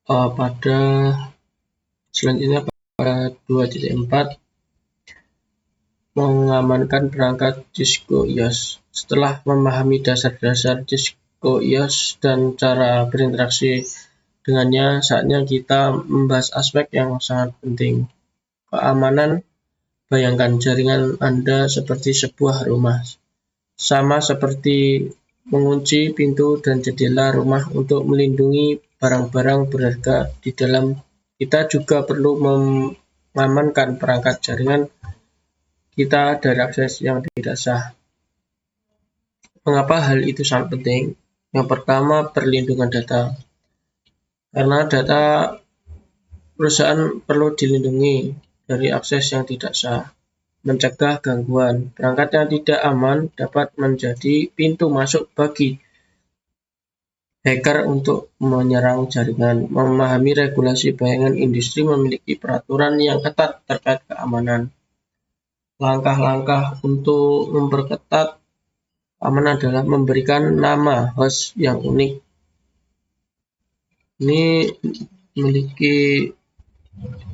Pada selanjutnya pada 2.4 mengamankan perangkat Cisco IOS. Setelah memahami dasar-dasar Cisco IOS dan cara berinteraksi dengannya, saatnya kita membahas aspek yang sangat penting. Keamanan. Bayangkan jaringan Anda seperti sebuah rumah. Sama seperti mengunci pintu dan jendela rumah untuk melindungi barang-barang berharga di dalam, kita juga perlu mengamankan perangkat jaringan kita dari akses yang tidak sah. Mengapa hal itu sangat penting? Yang pertama, perlindungan data. Karena data perusahaan perlu dilindungi dari akses yang tidak sah. Mencegah gangguan. Perangkat yang tidak aman dapat menjadi pintu masuk bagi hacker untuk menyerang jaringan. Memahami regulasi. Bayangan industri memiliki peraturan yang ketat terkait keamanan. Langkah-langkah untuk memperketat keamanan adalah memberikan nama host yang unik. Ini memiliki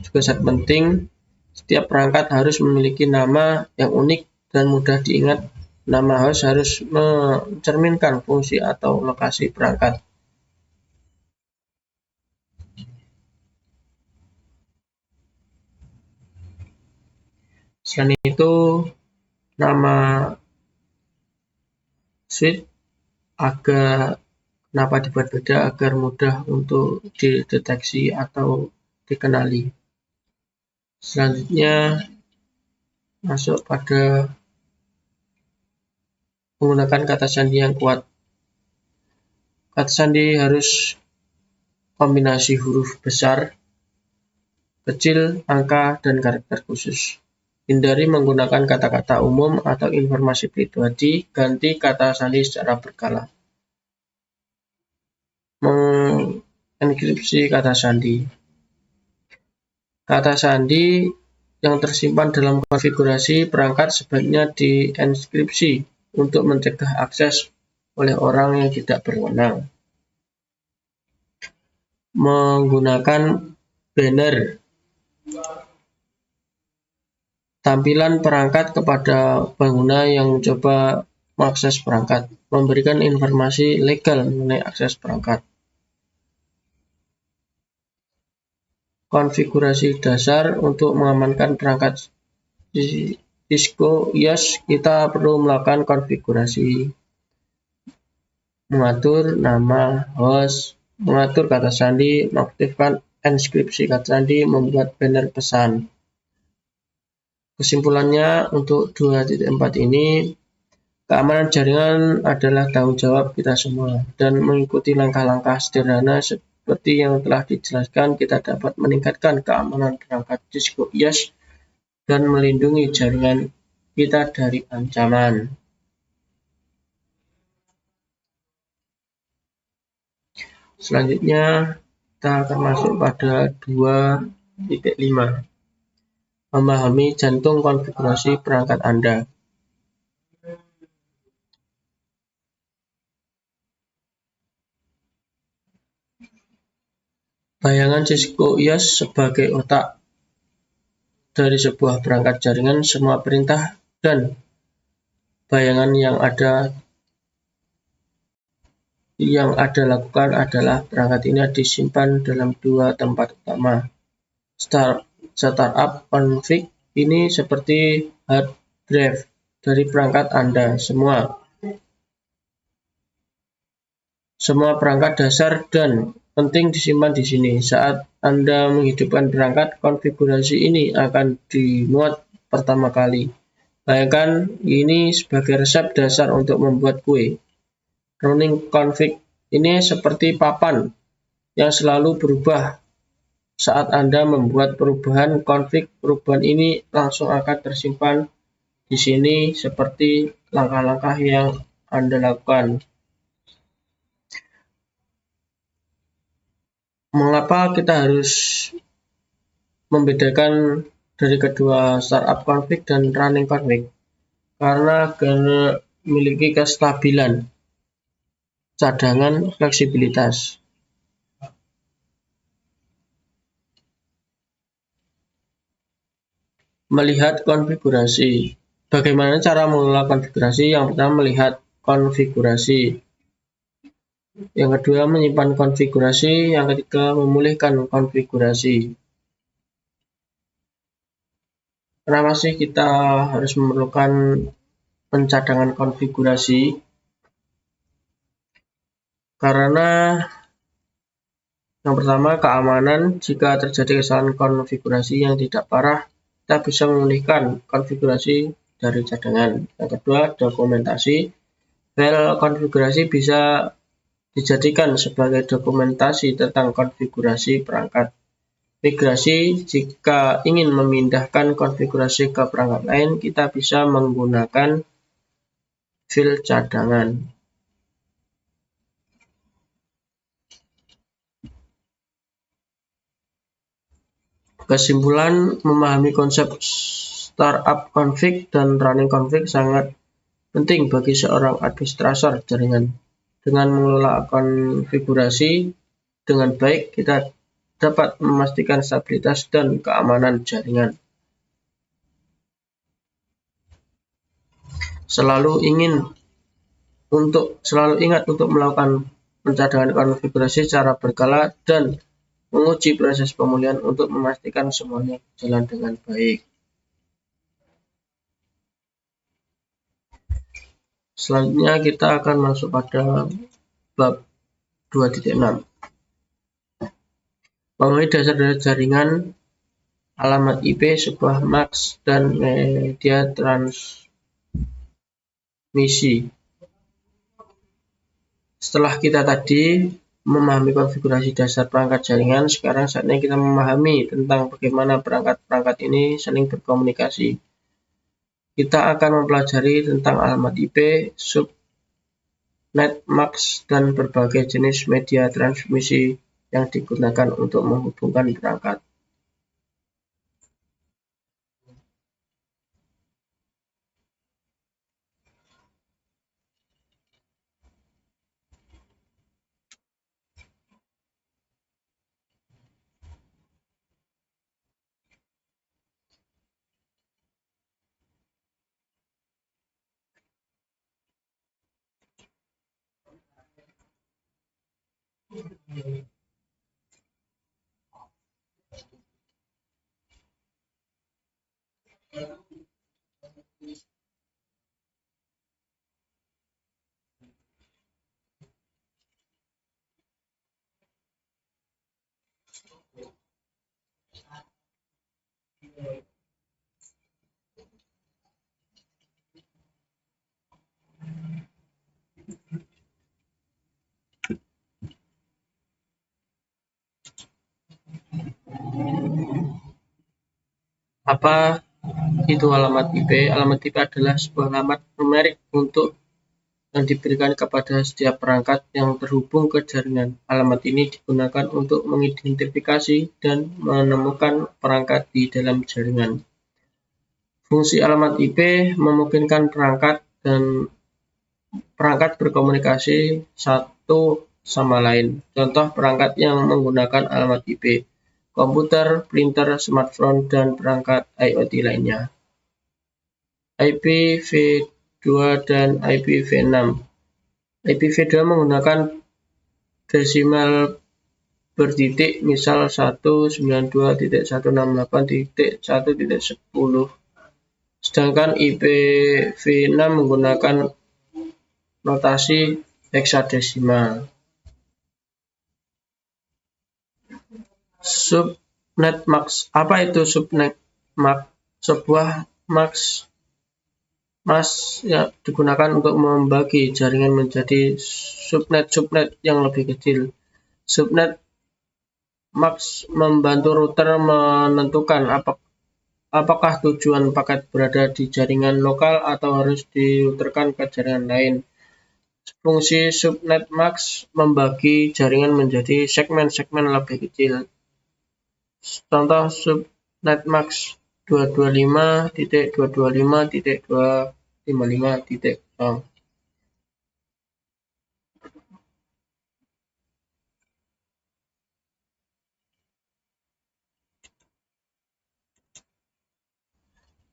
juga sangat penting. Setiap perangkat harus memiliki nama yang unik dan mudah diingat. Nama host harus mencerminkan fungsi atau lokasi perangkat. Selain itu, nama switch kenapa dibuat beda agar mudah untuk dideteksi atau dikenali. Selanjutnya masuk pada menggunakan kata sandi yang kuat. Kata sandi harus kombinasi huruf besar, kecil, angka, dan karakter khusus. Hindari menggunakan kata-kata umum atau informasi pribadi, ganti kata sandi secara berkala. Mengenkripsi kata sandi. Kata sandi yang tersimpan dalam konfigurasi perangkat sebaiknya dienkripsi untuk mencegah akses oleh orang yang tidak berwenang. Menggunakan banner. Tampilan perangkat kepada pengguna yang mencoba mengakses perangkat. Memberikan informasi legal mengenai akses perangkat. Konfigurasi dasar untuk mengamankan perangkat Cisco IOS, kita perlu melakukan konfigurasi, mengatur nama host, mengatur kata sandi, mengaktifkan enkripsi kata sandi, membuat banner pesan. Kesimpulannya untuk 2.4 ini, keamanan jaringan adalah tanggung jawab kita semua, dan mengikuti langkah-langkah sederhana seperti yang telah dijelaskan, kita dapat meningkatkan keamanan perangkat Cisco IOS dan melindungi jaringan kita dari ancaman. Selanjutnya, kita akan masuk pada 2.5. Memahami jantung konfigurasi perangkat Anda. Bayangan Cisco IOS sebagai otak dari sebuah perangkat jaringan. Semua perintah dan bayangan yang Anda lakukan adalah perangkat ini disimpan dalam dua tempat utama. Startup config ini seperti hard drive dari perangkat Anda. Semua perangkat dasar dan penting disimpan di sini. Saat Anda menghidupkan perangkat, konfigurasi ini akan dimuat pertama kali. Bayangkan ini sebagai resep dasar untuk membuat kue. Running config ini seperti papan yang selalu berubah. Saat Anda membuat perubahan config, perubahan ini langsung akan tersimpan di sini seperti langkah-langkah yang Anda lakukan. Mengapa kita harus membedakan dari kedua startup config dan running config? Karena memiliki kestabilan, cadangan, fleksibilitas. Melihat konfigurasi. Bagaimana cara mengelola konfigurasi? Yang pertama, melihat konfigurasi. Yang kedua, menyimpan konfigurasi. Yang ketiga, memulihkan konfigurasi. Kenapa sih kita harus memerlukan pencadangan konfigurasi? Karena yang pertama, keamanan. Jika terjadi kesalahan konfigurasi yang tidak parah, kita bisa memulihkan konfigurasi dari cadangan. Yang kedua, dokumentasi. File konfigurasi bisa dijadikan sebagai dokumentasi tentang konfigurasi perangkat. Migrasi, jika ingin memindahkan konfigurasi ke perangkat lain, kita bisa menggunakan file cadangan. Kesimpulan, memahami konsep startup config dan running config sangat penting bagi seorang administrator jaringan. Dengan mengelola konfigurasi dengan baik, kita dapat memastikan stabilitas dan keamanan jaringan. Selalu ingat untuk melakukan pencadangan konfigurasi secara berkala dan menguji proses pemulihan untuk memastikan semuanya berjalan dengan baik. Selanjutnya kita akan masuk pada bab 2.6. Memahami dasar-dasar jaringan, alamat IP, sebuah MAC, dan media transmisi. Setelah kita tadi memahami konfigurasi dasar perangkat jaringan, sekarang saatnya kita memahami tentang bagaimana perangkat-perangkat ini saling berkomunikasi. Kita akan mempelajari tentang alamat IP, subnet, MAC, dan berbagai jenis media transmisi yang digunakan untuk menghubungkan perangkat. Apa itu alamat IP? Alamat IP adalah sebuah alamat numerik yang diberikan kepada setiap perangkat yang terhubung ke jaringan. Alamat ini digunakan untuk mengidentifikasi dan menemukan perangkat di dalam jaringan. Fungsi alamat IP memungkinkan perangkat berkomunikasi satu sama lain. Contoh perangkat yang menggunakan alamat IP: komputer, printer, smartphone, dan perangkat IoT lainnya. IPv2 dan IPv6. IPv2 menggunakan desimal bertitik, misal 192.168.1.10, sedangkan IPv6 menggunakan notasi heksadesimal. Subnet MAC. Apa itu subnet MAC? Sebuah MAC yang digunakan untuk membagi jaringan menjadi subnet yang lebih kecil. Subnet MAC membantu router menentukan apakah tujuan paket berada di jaringan lokal atau harus diruterkan ke jaringan lain. Fungsi subnet MAC membagi jaringan menjadi segmen-segmen lebih kecil. Contoh subnet MAC 225.225.255.0.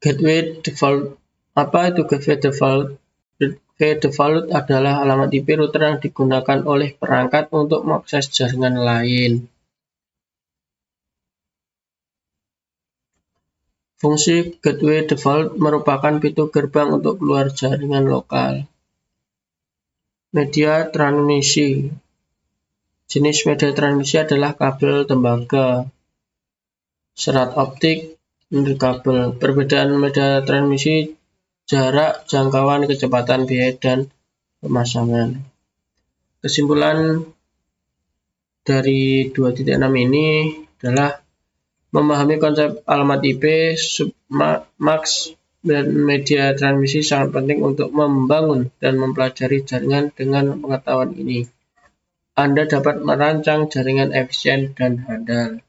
Gateway default. Apa itu gateway default? Gateway default adalah alamat IP router yang digunakan oleh perangkat untuk mengakses jaringan lain. Fungsi gateway default merupakan pintu gerbang untuk keluar jaringan lokal. Media transmisi. Jenis media transmisi adalah kabel tembaga, serat optik, nirkabel. Perbedaan media transmisi: jarak, jangkauan, kecepatan, biaya, dan pemasangan. Kesimpulan dari 2.6 ini adalah memahami konsep alamat IP, submax, dan media transmisi sangat penting untuk membangun dan mempelajari jaringan. Dengan pengetahuan ini, Anda dapat merancang jaringan efisien dan handal.